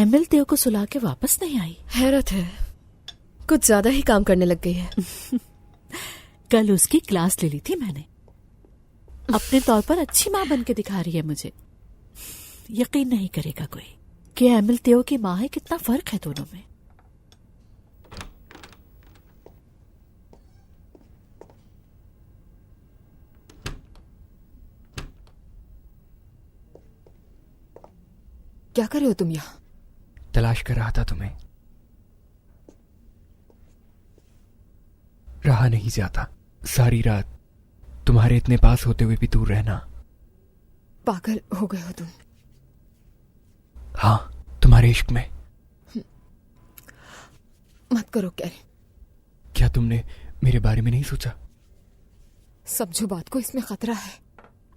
Emil देव को सुला के वापस नहीं आई। हैरत है, कुछ ज्यादा ही काम करने लग गई है। कल उसकी क्लास ले ली थी मैंने। अपने तौर पर अच्छी माँ बन के दिखा रही है मुझे। यकीन नहीं करेगा कोई कि एमिल देव की माँ है, कितना फर्क है दोनों में। क्या कर रहे हो तुम यहाँ? तलाश कर रहा था तुम्हें, रहा नहीं जाता। सारी रात तुम्हारे इतने पास होते हुए भी दूर रहना। पागल हो गए हो तुम। हाँ, तुम्हारे इश्क में। मत करो कैरी। क्या तुमने मेरे बारे में नहीं सोचा? समझो बात को, इसमें खतरा है।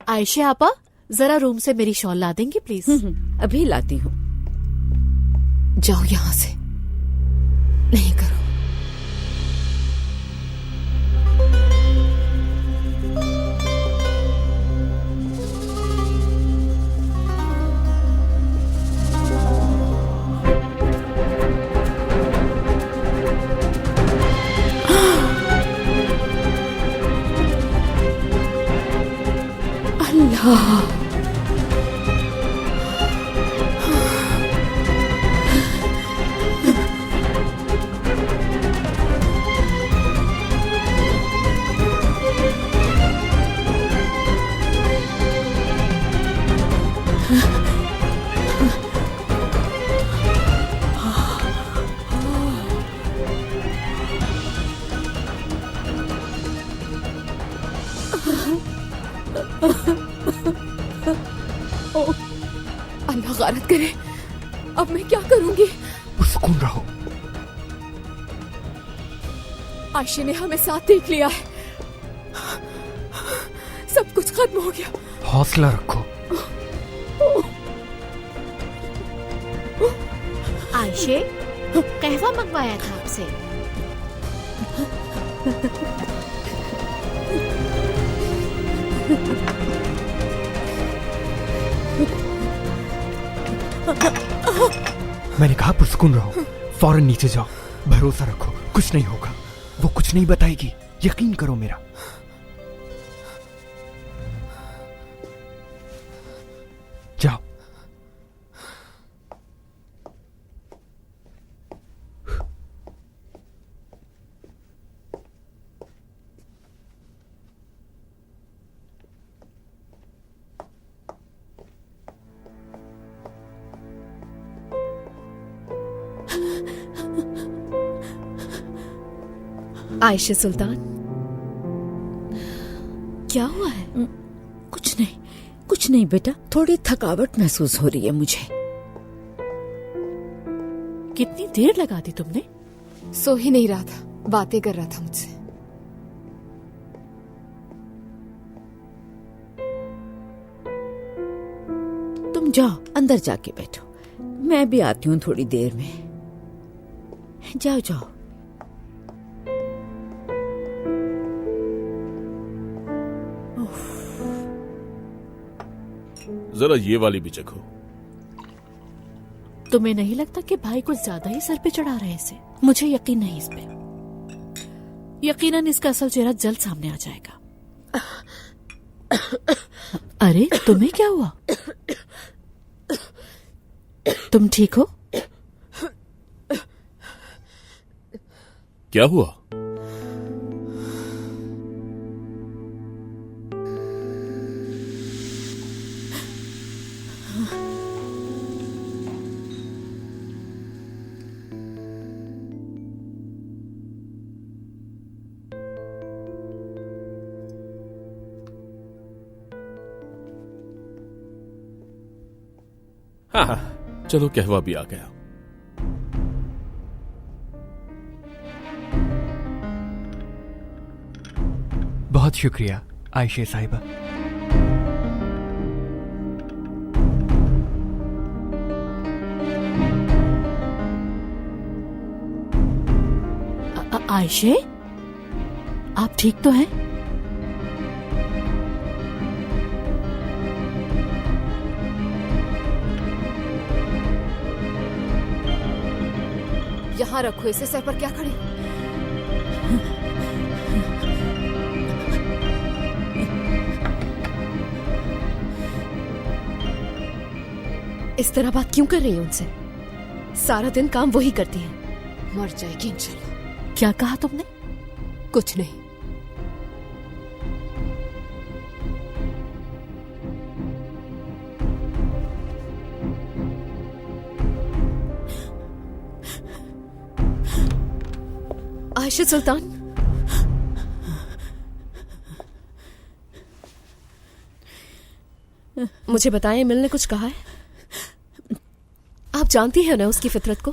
आयशा आपा, जरा रूम से मेरी शॉल ला देंगी प्लीज? अभी लाती हूँ। जाओ यहां से, नहीं करो। अल्लाह, अल्लाह गारत करे, अब मैं क्या करूंगी? सुकून रहो। आयशा ने हमें साथ देख लिया है, सब कुछ खत्म हो गया। हौसला रखो। आयशे, कहवा मंगवाया था आपसे। मैंने कहा पुरसुकून रहो, फौरन नीचे जाओ, भरोसा रखो, कुछ नहीं होगा। वो कुछ नहीं बताएगी, यकीन करो मेरा। जाओ। आयशा सुल्तान, क्या हुआ है? कुछ नहीं बेटा, थोड़ी थकावट महसूस हो रही है मुझे। कितनी देर लगा दी तुमने? सो ही नहीं रहा था, बातें कर रहा था मुझसे। तुम जाओ, अंदर जाके बैठो, मैं भी आती हूँ थोड़ी देर में। जाओ जाओ। जरा ये वाली भी चखो। तुम्हें नहीं लगता कि भाई कुछ ज्यादा ही सर पे चढ़ा रहे इसे? मुझे यकीन नहीं इस पे। यकीनन इसका असल चेहरा जल्द सामने आ जाएगा। अरे तुम्हें क्या हुआ? तुम ठीक हो? क्या हुआ? हाँ, चलो कहवा भी आ गया। बहुत शुक्रिया आयशा साहिबा। आयशे, आप ठीक तो हैं? यहाँ रखो इसे, सर पर क्या खड़े? इस तरह बात क्यों कर रही है उनसे? सारा दिन काम वही करती है। मर जाएगी इंशाल्लाह। क्या कहा तुमने? कुछ नहीं। आयशा सुल्तान, मुझे बताएं, एमिल ने कुछ कहा है? आप जानती हैं ना उसकी फितरत को,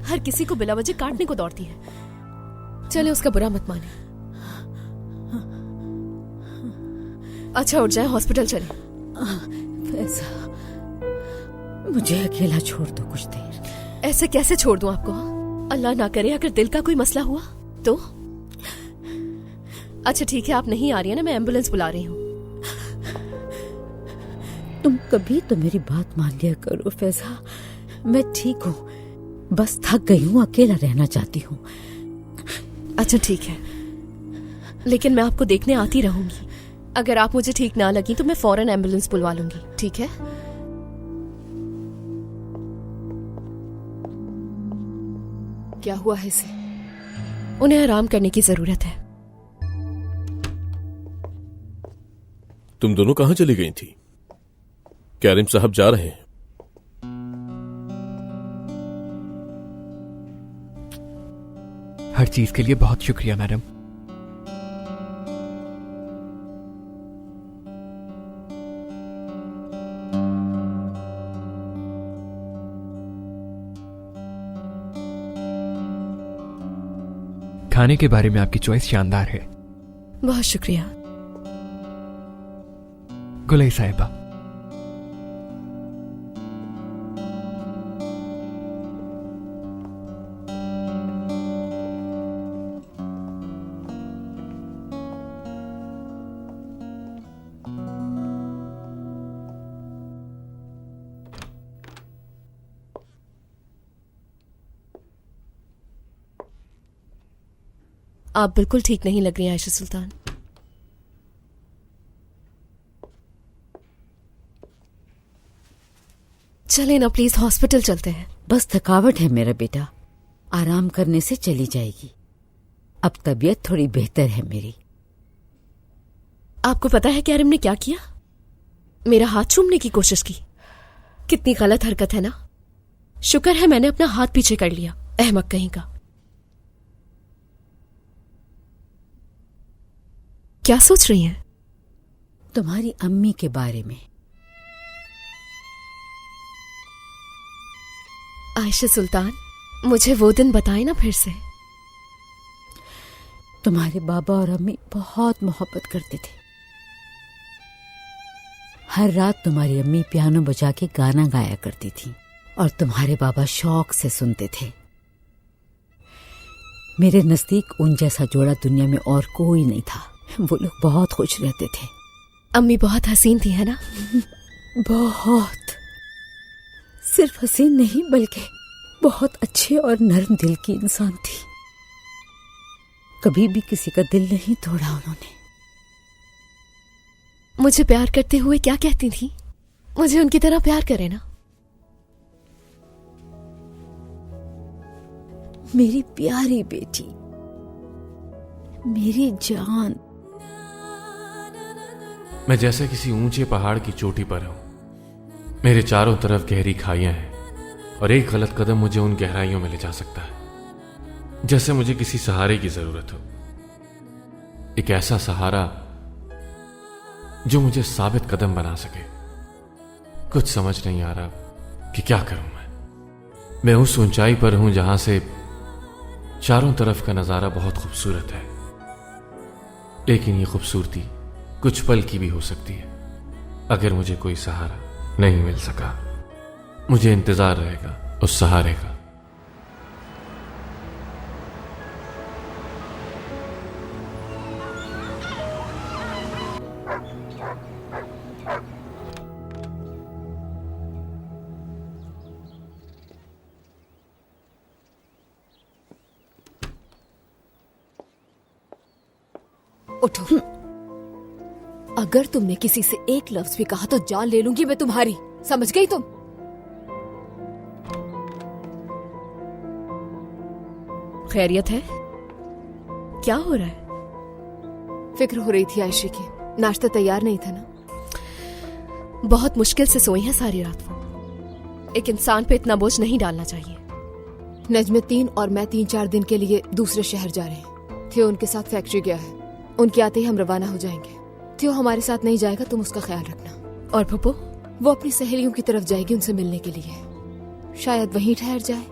हर किसी को बिला वजह काटने को दौड़ती है। चले उसका बुरा मत माने। अच्छा उठ जाए, हॉस्पिटल चले। फैजा, मुझे अकेला छोड़ दो कुछ देर। ऐसे कैसे छोड़ दूं आपको? अल्लाह ना करे अगर दिल का कोई मसला हुआ तो? अच्छा ठीक है, आप नहीं आ रही है ना, मैं एम्बुलेंस बुला रही हूँ। तुम कभी तो मेरी बात मान लिया करो फैजा। मैं ठीक हूँ, बस थक गई हूँ, अकेला रहना चाहती हूँ। अच्छा ठीक है, लेकिन मैं आपको देखने आती रहूंगी। अगर आप मुझे ठीक ना लगी तो मैं फौरन एम्बुलेंस बुलवा लूंगी, ठीक है? क्या हुआ है इसे? उन्हें आराम करने की जरूरत है। तुम दोनों कहां चली गई थी? कैरिम साहब जा रहे हैं। हर चीज के लिए बहुत शुक्रिया मैडम। खाने के बारे में आपकी चॉइस शानदार है। बहुत शुक्रिया। गुलई साहिबा, आप बिल्कुल ठीक नहीं लग रही हैं आयशा सुल्तान। चले ना प्लीज, हॉस्पिटल चलते हैं। बस थकावट है मेरा बेटा, आराम करने से चली जाएगी। अब तबीयत थोड़ी बेहतर है मेरी। आपको पता है कैरिम ने क्या किया? मेरा हाथ चूमने की कोशिश की। कितनी गलत हरकत है ना। शुक्र है मैंने अपना हाथ पीछे कर लिया, अहमक कहीं का। क्या सोच रही हैं? तुम्हारी अम्मी के बारे में। आयशा सुल्तान, मुझे वो दिन बताएं ना फिर से। तुम्हारे बाबा और अम्मी बहुत मोहब्बत करते थे। हर रात तुम्हारी अम्मी पियानो बजा के गाना गाया करती थी और तुम्हारे बाबा शौक से सुनते थे। मेरे नजदीक उन जैसा जोड़ा दुनिया में और कोई नहीं था। वो लोग बहुत खुश रहते थे। अम्मी बहुत हसीन थी, है ना? बहुत। सिर्फ हसीन नहीं बल्कि बहुत अच्छे और नर्म दिल की इंसान थी। कभी भी किसी का दिल नहीं तोड़ा उन्होंने। मुझे प्यार करते हुए क्या कहती थी? मुझे उनकी तरह प्यार करे ना। मेरी प्यारी बेटी, मेरी जान। मैं जैसे किसी ऊंचे पहाड़ की चोटी पर हूं। मेरे चारों तरफ गहरी खाइयां हैं और एक गलत कदम मुझे उन गहराइयों में ले जा सकता है। जैसे मुझे किसी सहारे की जरूरत हो, एक ऐसा सहारा जो मुझे साबित कदम बना सके। कुछ समझ नहीं आ रहा कि क्या करूं। मैं उस ऊंचाई पर हूं जहां से चारों तरफ का नजारा बहुत खूबसूरत है, लेकिन ये खूबसूरती कुछ पल की भी हो सकती है। अगर मुझे कोई सहारा नहीं मिल सका, मुझे इंतजार रहेगा उस सहारे का। उठो। अगर तुमने किसी से एक लफ्ज भी कहा तो जान ले लूंगी मैं तुम्हारी, समझ गई तुम? खैरियत है? क्या हो रहा है? फिक्र हो रही थी आयशी की, नाश्ता तैयार नहीं था ना। बहुत मुश्किल से सोई है सारी रात वो। एक इंसान पे इतना बोझ नहीं डालना चाहिए। नजमे 3 और मैं 3-4 दिन के लिए दूसरे शहर जा रहे हैं। थियो उनके साथ फैक्ट्री गया है, उनके आते ही हम रवाना हो जाएंगे। थियो हमारे साथ नहीं जाएगा, तुम उसका ख्याल रखना। और पप्पू? वो अपनी सहेलियों की तरफ जाएगी उनसे मिलने के लिए, शायद वहीं ठहर जाए।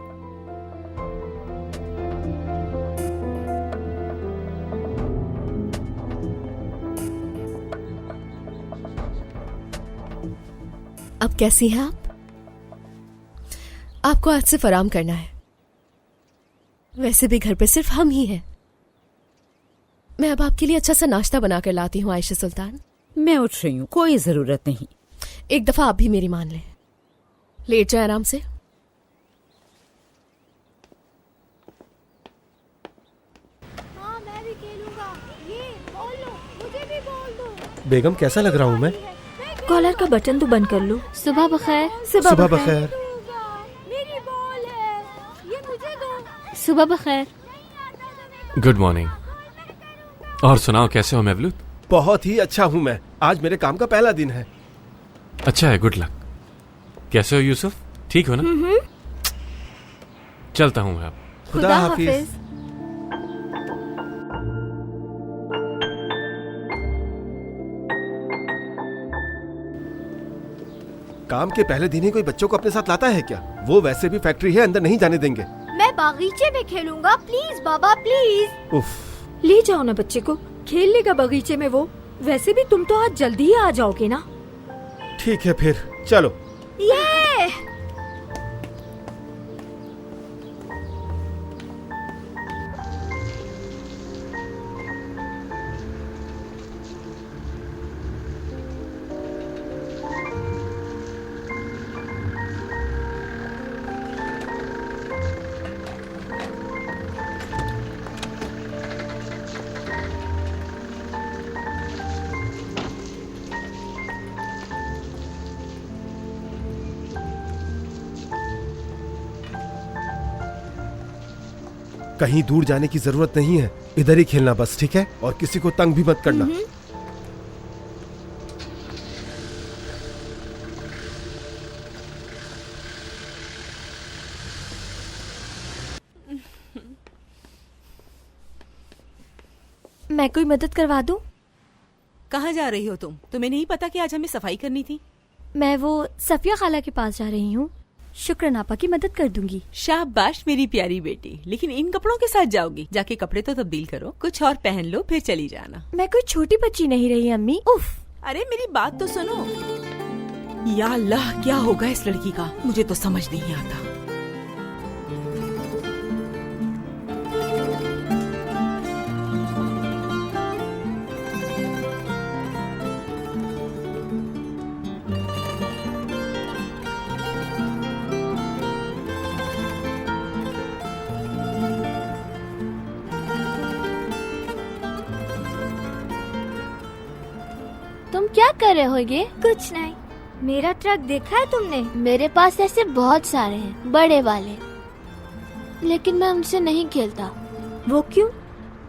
अब कैसी हैं आप? आपको आज सिर्फ आराम करना है। वैसे भी घर पे सिर्फ हम ही हैं। मैं अब आपके लिए अच्छा सा नाश्ता बना कर लाती हूँ आयशा सुल्तान। मैं उठ रही हूँ, कोई जरूरत नहीं। एक दफा आप भी मेरी मान लें। लेट जाए आराम से। हाँ, मैं भी खेलूंगा। ये बोल लो, मुझे भी बोल दो। बेगम कैसा लग रहा हूँ मैं? कॉलर का बटन तो बंद कर लो। सुबह बखैर। सुबह बखैर। मेरी बॉल है, ये मुझे दो। सुबह बखैर। Good morning. और सुनाओ, कैसे हो महबूब? बहुत ही अच्छा हूँ मैं, आज मेरे काम का पहला दिन है। अच्छा है, गुड लक। कैसे हो यूसुफ, ठीक हो ना? चलता हूँ मैं अब। खुदा हाफिज। काम के पहले दिन ही कोई बच्चों को अपने साथ लाता है क्या? वो वैसे भी फैक्ट्री है, अंदर नहीं जाने देंगे। मैं बागीचे में खेलूंगा, प्लीज बाबा प्लीज। उफ। ले जाओ ना बच्चे को, खेल लेगा बगीचे में वो। वैसे भी तुम तो आज जल्दी ही आ जाओगे ना। ठीक है फिर, चलो। ये कहीं दूर जाने की जरूरत नहीं है, इधर ही खेलना बस, ठीक है? और किसी को तंग भी मत करना। मैं कोई मदद करवा दूं? कहाँ जा रही हो तुम? तुम्हें नहीं पता कि आज हमें सफाई करनी थी? मैं वो सफिया खाला के पास जा रही हूँ, शुक्र नापा की मदद कर दूंगी। शाबाश मेरी प्यारी बेटी, लेकिन इन कपड़ों के साथ जाओगी? जाके कपड़े तो तब्दील करो, कुछ और पहन लो, फिर चली जाना। मैं कोई छोटी बच्ची नहीं रही अम्मी। उफ। अरे मेरी बात तो सुनो। या अल्लाह, क्या होगा इस लड़की का, मुझे तो समझ नहीं आता। तुम क्या कर रहे होगे? कुछ नहीं। मेरा ट्रक देखा है तुमने? मेरे पास ऐसे बहुत सारे हैं, बड़े वाले, लेकिन मैं उनसे नहीं खेलता। वो क्यों?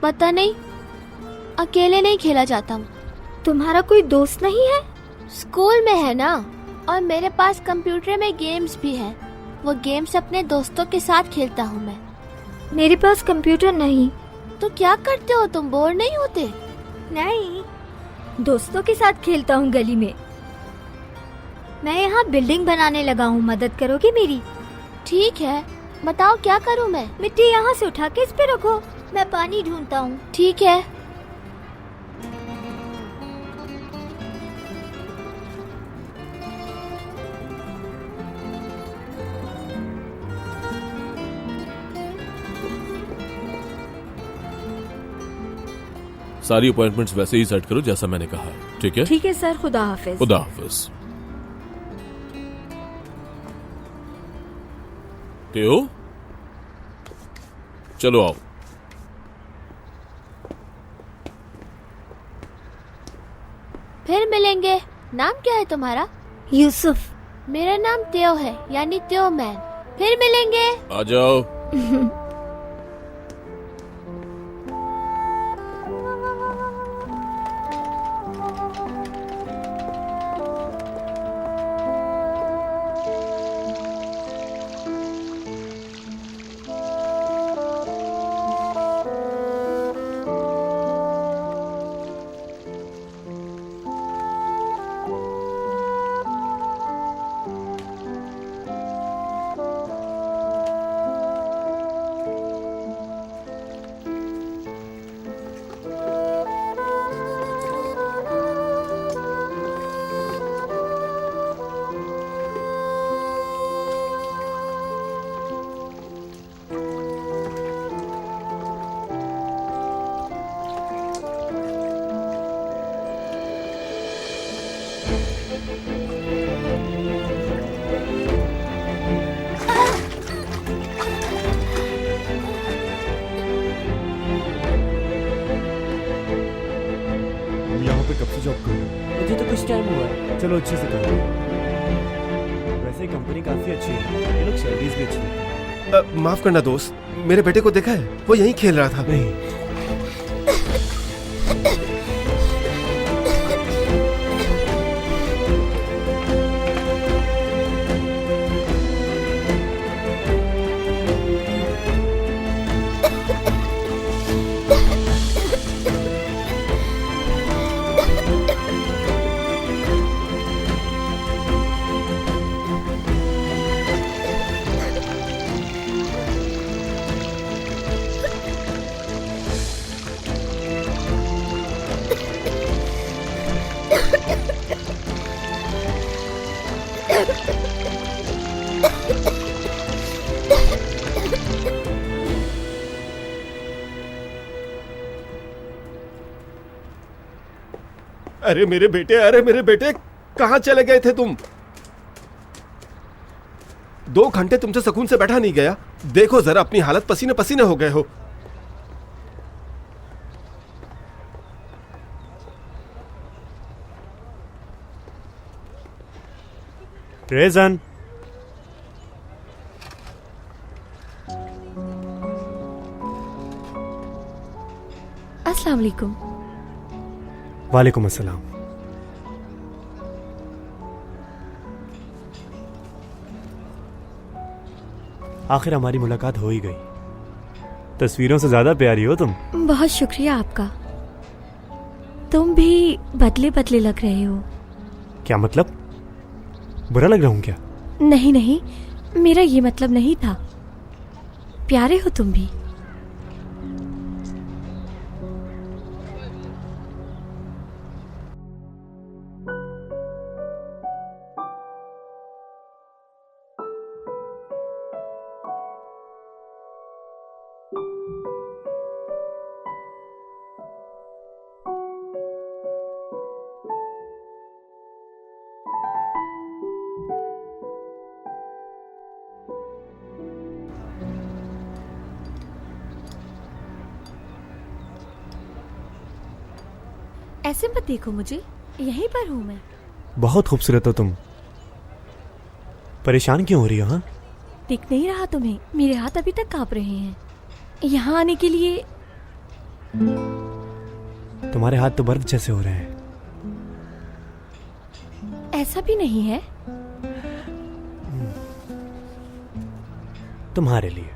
पता नहीं, अकेले नहीं खेला जाता। तुम्हारा कोई दोस्त नहीं है? स्कूल में है ना, और मेरे पास कंप्यूटर में गेम्स भी है। वो गेम्स अपने दोस्तों के साथ खेलता हूँ मैं। मेरे पास कंप्यूटर नहीं। तो क्या करते हो तुम, बोर नहीं होते? नहीं, दोस्तों के साथ खेलता हूँ गली में। मैं यहाँ बिल्डिंग बनाने लगा हूँ, मदद करोगे मेरी? ठीक है, बताओ क्या करूँ मैं? मिट्टी यहाँ से उठा के इस पे रखो, मैं पानी ढूंढता हूँ। ठीक है। सारी अपॉइंटमेंट्स वैसे ही सेट करो जैसा मैंने कहा है, ठीक है? ठीक है सर, खुदा हाफिज। खुदा हाफिज। तेओ, चलो आओ। मिलेंगे। नाम क्या है तुम्हारा? यूसुफ। मेरा नाम त्यो है, यानी त्यो मैन। फिर मिलेंगे। आ जाओ। यहाँ पे कब से जॉब कर रहे हो? मुझे तो कुछ टाइम हुआ है। चलो अच्छे से करो। वैसे कंपनी काफी अच्छी है, ये लोग सैलरीज भी अच्छी देते माफ करना दोस्त, मेरे बेटे को देखा है, वो यहीं खेल रहा था। नहीं। अरे मेरे बेटे, कहाँ चले गए थे तुम? 2 घंटे तुमसे सुकून से बैठा नहीं गया। देखो जरा अपनी हालत, पसीने पसीने हो गए हो। रेजन, अस्सलाम वालेकुम। वालेकुम अस्सलाम। आखिर हमारी मुलाकात हो ही गई। तस्वीरों से ज्यादा प्यारी हो तुम। बहुत शुक्रिया आपका। तुम भी बदले बदले लग रहे हो। क्या मतलब? बुरा लग रहा हूं क्या? नहीं नहीं, मेरा ये मतलब नहीं था। प्यारे हो तुम भी। ऐसे मत देखो मुझे, यहीं पर हूँ मैं। बहुत खूबसूरत हो तुम। परेशान क्यों हो रही हो? हाँ, दिख नहीं रहा तुम्हें? मेरे हाथ अभी तक कांप रहे हैं। यहाँ आने के लिए तुम्हारे हाथ तो बर्फ जैसे हो रहे हैं। ऐसा भी नहीं है। तुम्हारे लिए।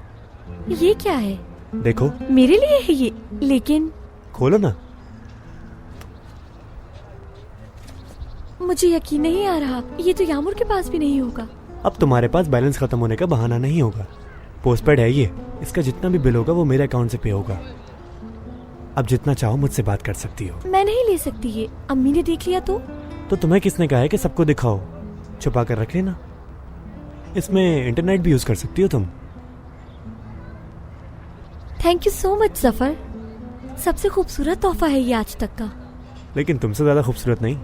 ये क्या है? देखो। मेरे लिए है ये, लेकिन खोलो ना। मुझे यकीन नहीं आ रहा, ये तो यामुर के पास भी नहीं होगा। अब तुम्हारे पास बैलेंस खत्म होने का बहाना नहीं होगा। पोस्टपेड है ये, इसका जितना भी बिल होगा वो मेरे अकाउंट से पे होगा। अब जितना चाहो मुझसे बात कर सकती हो। मैं नहीं ले सकती ये, अम्मी ने देख लिया तो तुम्हें किसने कहा है कि सबको दिखाओ? छुपा कर रख लेना। इसमें इंटरनेट भी यूज कर सकती हो तुम। थैंक यू सो मच सफर। सबसे खूबसूरत तोहफा है ये आज तक का। लेकिन तुमसे ज्यादा खूबसूरत नहीं।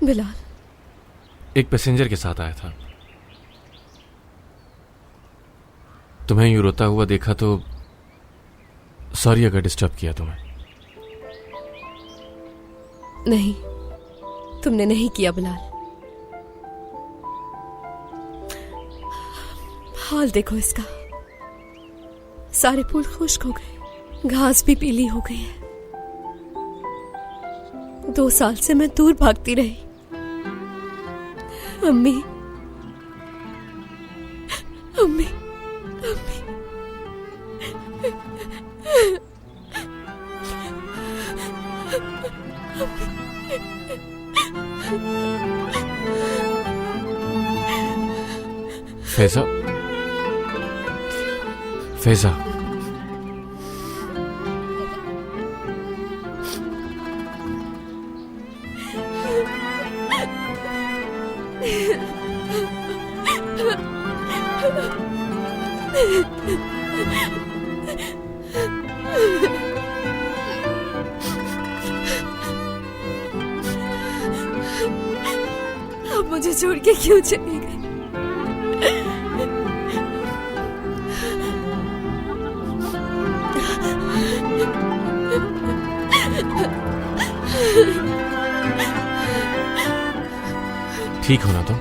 बिलाल, एक पैसेंजर के साथ आया था। तुम्हें यूं रोता हुआ देखा तो सॉरी अगर डिस्टर्ब किया तुम्हें। नहीं, तुमने नहीं किया बिलाल। हाल देखो इसका, सारे फूल खुश्क हो गए, घास भी पीली हो गई है। 2 साल से मैं दूर भागती रही। अम्मी, अम्मी, अम्मी, फैजा, फैजा, आप मुझे छोड़ के क्यों चले गए? ठीक हो ना तुम?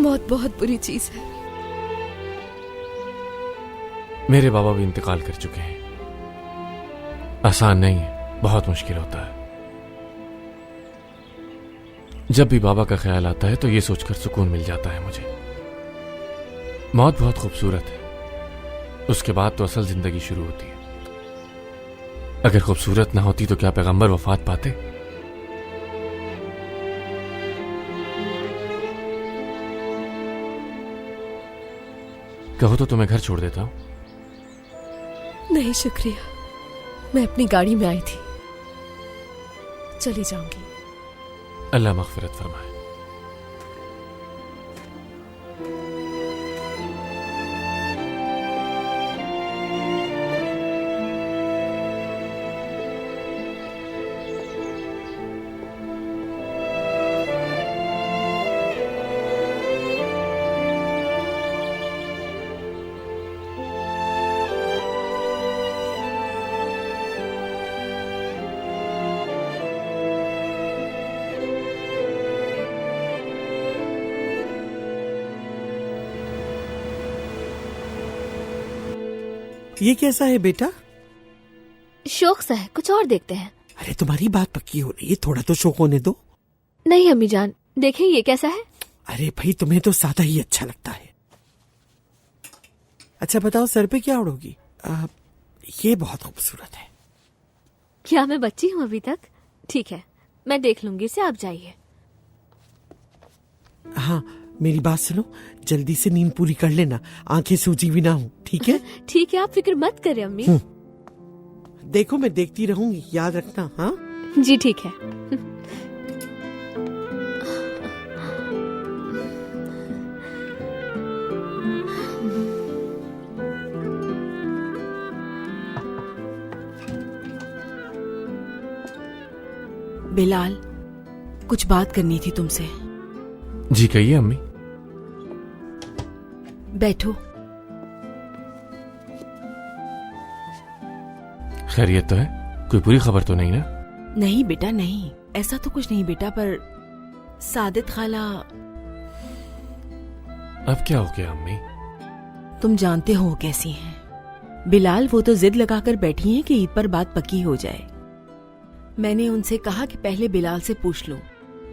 मौत बहुत बुरी चीज है। मेरे बाबा भी इंतकाल कर चुके हैं। आसान नहीं है, बहुत मुश्किल होता है। जब भी बाबा का ख्याल आता है तो ये सोचकर सुकून मिल जाता है मुझे। मौत बहुत खूबसूरत है, उसके बाद तो असल जिंदगी शुरू होती है। अगर खूबसूरत ना होती तो क्या पैगंबर वफात पाते? कहो तो तुम्हें घर छोड़ देता हूं। नहीं शुक्रिया, मैं अपनी गाड़ी में आई थी, चली जाऊंगी। अल्लाह मग़फ़िरत फरमाए। ये कैसा है बेटा? शौक सा है, कुछ और देखते हैं। अरे तुम्हारी बात पक्की हो रही है, थोड़ा तो शौक होने दो। नहीं अम्मी जान, देखें ये कैसा है। अरे भाई तुम्हें तो सादा ही अच्छा लगता है। अच्छा बताओ सर पे क्या उड़ोगी? ये बहुत खूबसूरत है। क्या मैं बच्ची हूँ अभी तक? ठीक है, मैं देख लूंगी इसे, आप जाइए। हाँ मेरी बात सुनो, जल्दी से नींद पूरी कर लेना, आंखें सूजी भी ना हो, ठीक है? ठीक है, आप फिक्र मत करें अम्मी। देखो मैं देखती रहूंगी, याद रखना। हाँ जी ठीक है। बिलाल, कुछ बात करनी थी तुमसे। जी कहिए अम्मी। बैठो। खैरियत तो है? कोई बुरी खबर तो नहीं ना? नहीं बेटा नहीं, ऐसा तो कुछ नहीं बेटा, पर सादित खाला। अब क्या हो गया अम्मी? तुम जानते हो कैसी हैं। बिलाल वो तो जिद लगाकर बैठी हैं कि ईद पर बात पक्की हो जाए। मैंने उनसे कहा कि पहले बिलाल से पूछ लो,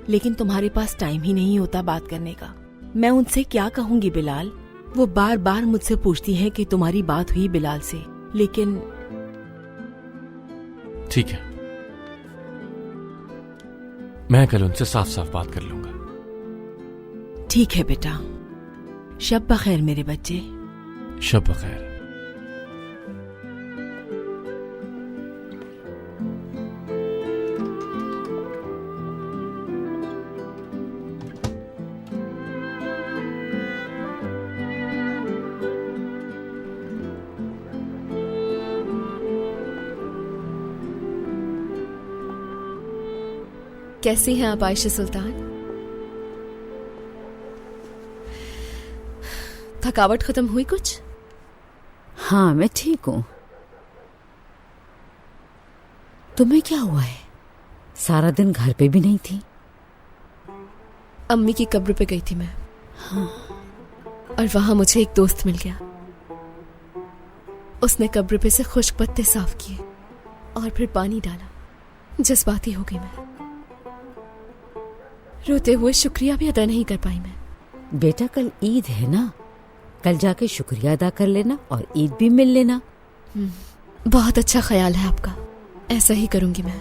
लेकिन तुम्हारे पास टाइम ही नहीं होता बात करने का। मैं उनसे क्या कहूंगी बिलाल? वो बार बार मुझसे पूछती हैं कि तुम्हारी बात हुई बिलाल से, लेकिन ठीक है, मैं कल उनसे साफ साफ बात कर लूंगा। ठीक है बेटा। शब बखैर मेरे बच्चे। शब बखैर। कैसी हैं आप आयशा सुल्तान? थकावट खत्म हुई कुछ? हाँ मैं ठीक हूँ। तुम्हें क्या हुआ है? सारा दिन घर पे भी नहीं थी। अम्मी की कब्र पे गई थी मैं। हाँ। और वहां मुझे एक दोस्त मिल गया। उसने कब्र पे से खुश्क पत्ते साफ किए और फिर पानी डाला। जज्बाती हो गई मैं। रोते हुए शुक्रिया भी अदा नहीं कर पाई मैं। बेटा कल ईद है ना, कल जाके शुक्रिया अदा कर लेना और ईद भी मिल लेना। बहुत अच्छा ख्याल है आपका, ऐसा ही करूंगी मैं।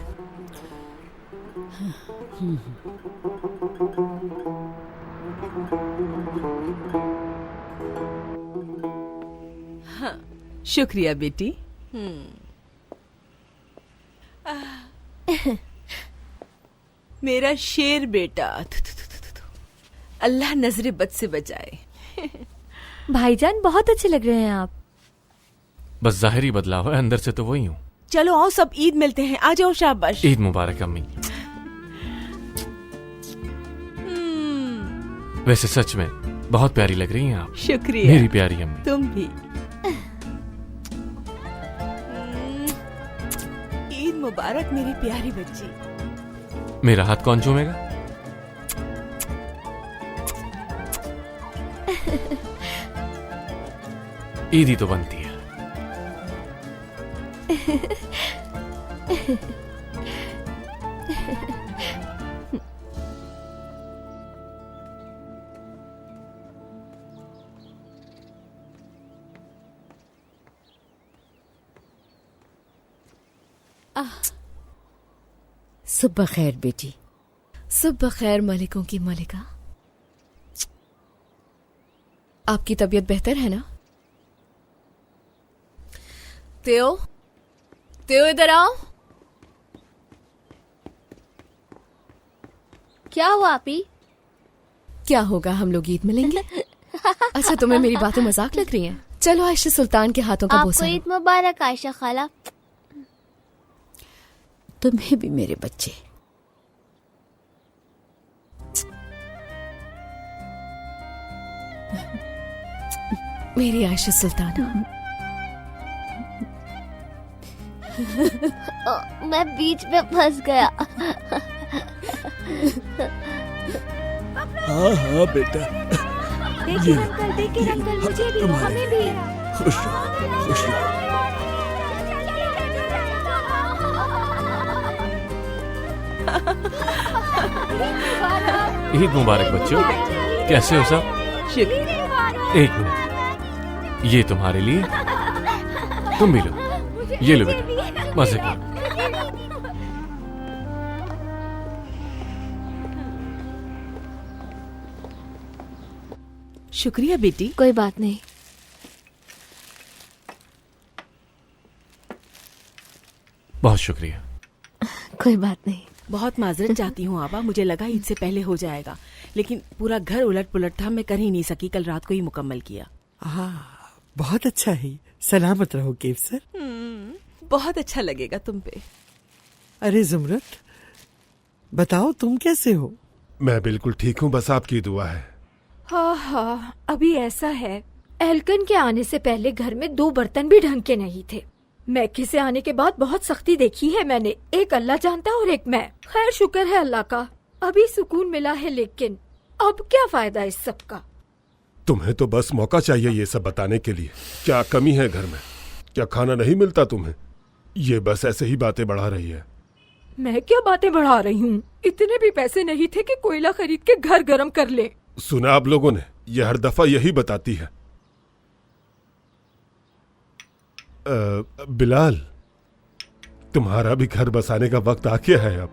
हाँ, शुक्रिया बेटी। मेरा शेर बेटा, अल्लाह नजरे बद से बचाए। भाईजान बहुत अच्छे लग रहे हैं आप। बस जाहिरी बदलाव है, अंदर से तो वही हूँ। चलो आओ सब ईद मिलते हैं, आ जाओ। शाबाश। ईद मुबारक अम्मी। वैसे सच में बहुत प्यारी लग रही हैं आप। शुक्रिया मेरी प्यारी अम्मी। तुम भी। ईद मुबारक मेरी प्यारी बच्ची। मेरा हाथ कौन चूमेगा? ईद ही तो बनती है। सुबह खैर बेटी। सुबह खैर मलिकों की मलिका। आपकी तबीयत बेहतर है ना? तेओ, तेओ इधर आओ। क्या हुआ आपी? क्या होगा, हम लोग ईद मिलेंगे। अच्छा तुम्हें मेरी बातें मजाक लग रही हैं? चलो आयशा सुल्तान के हाथों का बोसा। आपको ईद मुबारक आयशा खाला। तुम्हें भी मेरे बच्चे। मेरी आयशा सुल्तान। मैं बीच में फंस गया। हाँ हाँ बेटा। देखिए अंकल, मुझे भी, हमें भी। खुश रहो, खुश रहो। ईद मुबारक बच्चों। कैसे हो सब? एक मिनट, ये तुम्हारे लिए, तुम भी लो। ये लो बेटा, मजे करो। शुक्रिया बेटी। कोई बात नहीं। बहुत शुक्रिया। कोई बात नहीं। बहुत माजरत चाहती हूँ आबा, मुझे लगा ईद से पहले हो जाएगा, लेकिन पूरा घर उलट पुलट था, मैं कर ही नहीं सकी। कल रात को ही मुकम्मल किया। हाँ बहुत अच्छा है। सलामत रहो केव सर। बहुत अच्छा लगेगा तुम पे। अरे जुमरत, बताओ तुम कैसे हो? मैं बिल्कुल ठीक हूँ, बस आपकी दुआ है। हाँ हाँ, अभी ऐसा है, एल्कन के आने से पहले घर में 2 बर्तन भी ढंग के नहीं थे। मैके से आने के बाद बहुत सख्ती देखी है मैंने, एक अल्लाह जानता और एक मैं। खैर शुक्र है अल्लाह का, अभी सुकून मिला है, लेकिन अब क्या फायदा इस सब का। तुम्हें तो बस मौका चाहिए ये सब बताने के लिए। क्या कमी है घर में? क्या खाना नहीं मिलता तुम्हें? ये बस ऐसे ही बातें बढ़ा रही है। मैं क्या बातें बढ़ा रही हूँ? इतने भी पैसे नहीं थे कि कोयला खरीद के घर गर्म कर ले। सुना आप लोगों ने, ये हर दफा यही बताती है। बिलाल, तुम्हारा भी घर बसाने का वक्त आ गया है अब।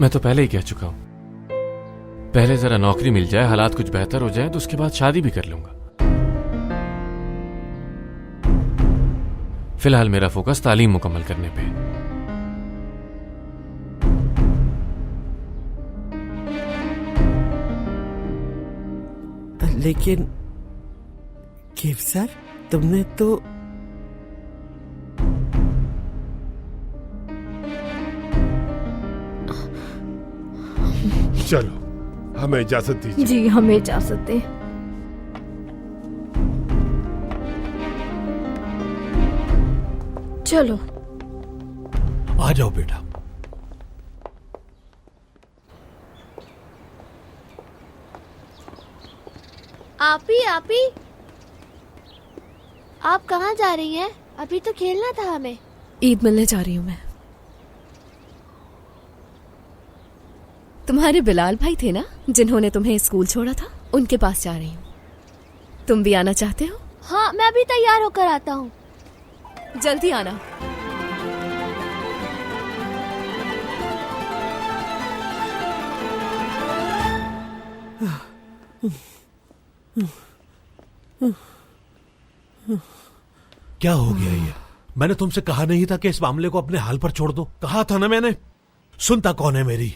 मैं तो पहले ही कह चुका हूं, पहले जरा नौकरी मिल जाए, हालात कुछ बेहतर हो जाए तो उसके बाद शादी भी कर लूंगा। फिलहाल मेरा फोकस तालीम मुकम्मल करने पे है। लेकिन केवसर, तुमने तो चलो, हमें इजाजत दीजिए। जी हमें इजाजत दे। चलो आ जाओ बेटा। आपी आप कहाँ जा रही हैं? अभी तो खेलना था हमें। ईद मिलने जा रही हूँ मैं। तुम्हारे बिलाल भाई थे ना, जिन्होंने तुम्हें स्कूल छोड़ा था, उनके पास जा रही हूँ। तुम भी आना चाहते हो? हाँ, मैं अभी तैयार होकर आता हूँ। जल्दी आना। क्या हो गया ये? मैंने तुमसे कहा नहीं था कि इस मामले को अपने हाल पर छोड़ दो? कहा था ना मैंने। सुनता कौन है मेरी?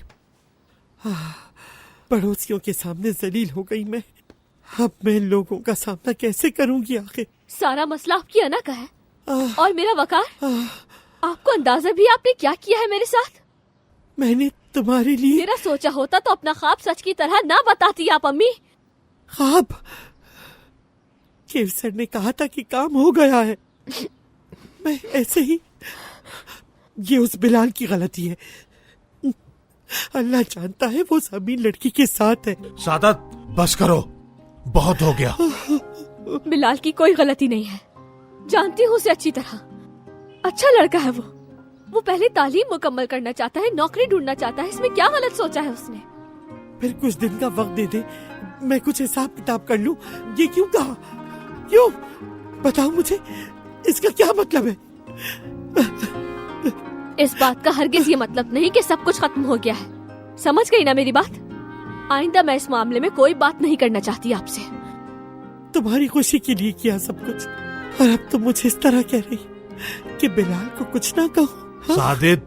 पड़ोसियों के सामने जलील हो गई मैं। अब मैं लोगों का सामना कैसे करूंगी आखिर? सारा मसला आपकी अना का है और मेरा वकार। आपको अंदाजा भी आपने क्या किया है मेरे साथ? मैंने तुम्हारे लिए मेरा सोचा होता तो अपना ख्वाब सच की तरह ना बताती आप अम्मी। ख्वाब? केवसर ने कहा था कि काम हो गया है। मैं ऐसे ही, ये उस बिलाल की गलती है। अल्लाह जानता है वो सभी लड़की के साथ है। सादत, बस करो, बहुत हो गया। बिलाल की कोई गलती नहीं है, जानती हूँ उसे अच्छी तरह। अच्छा लड़का है वो पहले तालीम मुकम्मल करना चाहता है, नौकरी ढूंढना चाहता है। इसमें क्या गलत सोचा है उसने? फिर कुछ दिन का वक्त दे दे, मैं कुछ हिसाब किताब कर लूं। ये क्यों कहा? क्यों? बताओ मुझे, इसका क्या मतलब है? इस बात का हरगिज ये मतलब नहीं कि सब कुछ खत्म हो गया है। समझ गई ना मेरी बात? आइंदा मैं इस मामले में कोई बात नहीं करना चाहती आपसे। तुम्हारी खुशी के लिए किया सब कुछ, और अब तुम मुझे इस तरह कह रही कि बिलाल को कुछ ना कहो। सादिद,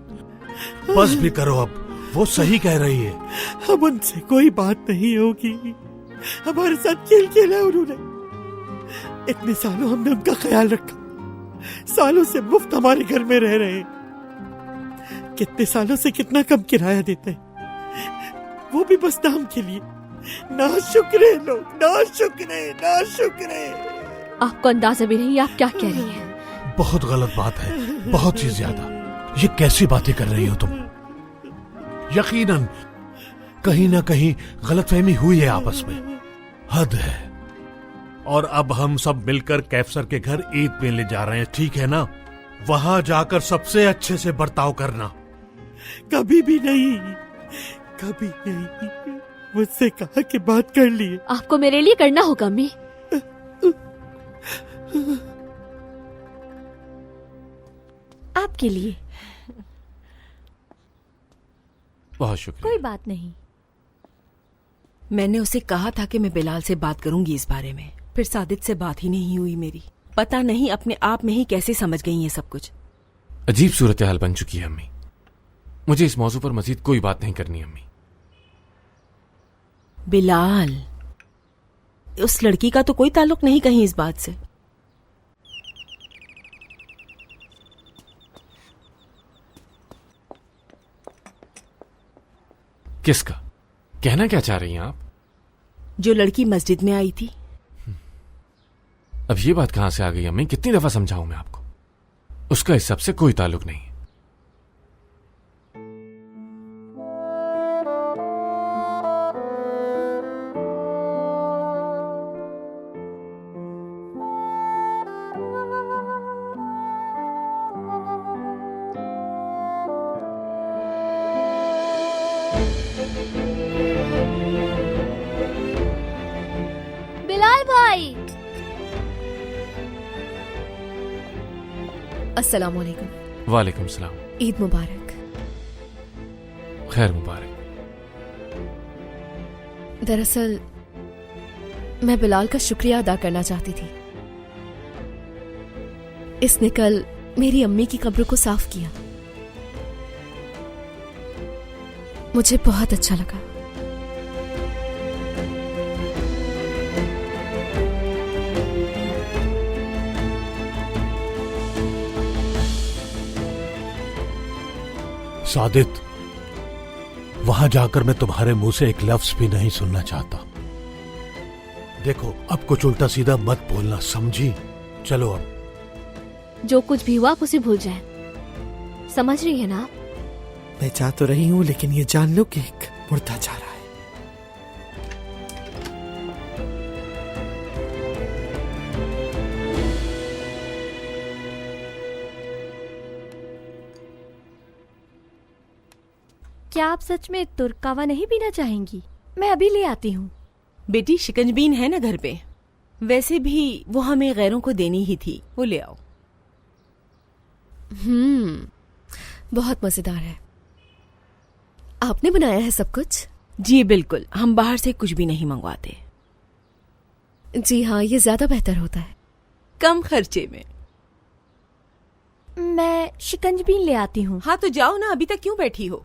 बस भी करो अब, वो सही कह रही है। अब उनसे कोई बात नहीं होगी। हमारे साथ खेल खेला उन्होंने। इतने सालों हमने उनका ख्याल रखा, सालों से मुफ्त हमारे घर में रह रहे। कितने सालों से कितना कम किराया देते हैं, वो भी बस नाम के लिए। ना शुक्रे लोग, ना शुक्रे। आपको अंदाजा भी नहीं आप क्या कह रही हैं। बहुत गलत बात है, बहुत ही ज्यादा। ये कैसी बातें कर रही हो तुम? यकीनन कहीं ना कहीं गलतफहमी हुई है आपस में। हद है। और अब हम सब मिलकर कैफसर के घर ईद मिलने जा रहे हैं, ठीक है ना? वहां जाकर सबसे अच्छे से बर्ताव करना। कभी भी नहीं, कभी नहीं। मुझसे कहा कि बात कर लिए। आपको मेरे लिए करना होगा अम्मी। आपके लिए। बहुत शुक्रिया। कोई बात नहीं। मैंने उसे कहा था कि मैं बिलाल से बात करूंगी इस बारे में, फिर सादिद से बात ही नहीं हुई मेरी। पता नहीं अपने आप में ही कैसे समझ गई ये सब कुछ। अजीब सूरत हाल बन चुकी है अम्मी। मुझे इस मौजू पर मजीद कोई बात नहीं करनी अम्मी। बिलाल, उस लड़की का तो कोई ताल्लुक नहीं कहीं इस बात से। किसका? कहना क्या चाह रही हैं आप? जो लड़की मस्जिद में आई थी। अब ये बात कहां से आ गई अम्मी? कितनी दफा समझाऊं मैं आपको? उसका इस सब से कोई ताल्लुक नहीं है। बिलाल भाई, अस्सलाम वालेकुम। वालेकुम सलाम। ईद मुबारक। खैर मुबारक। दरअसल मैं बिलाल का शुक्रिया अदा करना चाहती थी। इसने कल मेरी अम्मी की कब्र को साफ किया। मुझे बहुत अच्छा लगा। सादित, वहां जाकर मैं तुम्हारे मुंह से एक लफ्ज भी नहीं सुनना चाहता। देखो, अब कुछ उल्टा सीधा मत बोलना, समझी? चलो अब। जो कुछ भी हुआ आप उसे भूल जाए। समझ रही है ना आप? मैं चाह तो रही हूँ, लेकिन ये जान लो कि एक मुर्दा जा रहा है। क्या आप सच में तुर्क कावा नहीं पीना चाहेंगी? मैं अभी ले आती हूँ। बेटी, शिकंजबीन है ना घर पे? वैसे भी वो हमें गैरों को देनी ही थी, वो ले आओ। बहुत मजेदार है। आपने बनाया है सब कुछ? जी बिल्कुल, हम बाहर से कुछ भी नहीं मंगवाते। जी हाँ, ये ज्यादा बेहतर होता है, कम खर्चे में। मैं शिकंजबीन ले आती हूँ। हाँ तो जाओ ना, अभी तक क्यों बैठी हो?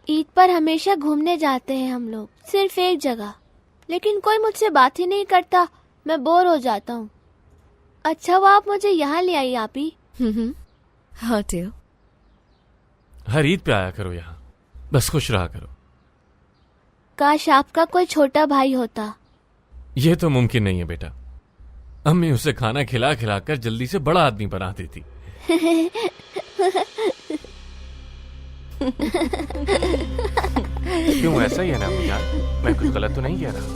ईद पर हमेशा घूमने जाते हैं हम लोग, सिर्फ एक जगह, लेकिन कोई मुझसे बात ही नहीं करता। मैं बोर हो जाता हूँ। अच्छा वो आप मुझे यहाँ ले आई आप ही। हाँ टेओ, हर ईद पे आया करो यहाँ, बस खुश रहा करो। काश आपका कोई छोटा भाई होता। ये तो मुमकिन नहीं है बेटा। अम्मी उसे खाना खिला खिला कर जल्दी से बड़ा आदमी बना देती। क्यों, ऐसा ही है ना अम्मी यार? मैं कुछ गलत तो नहीं कह रहा।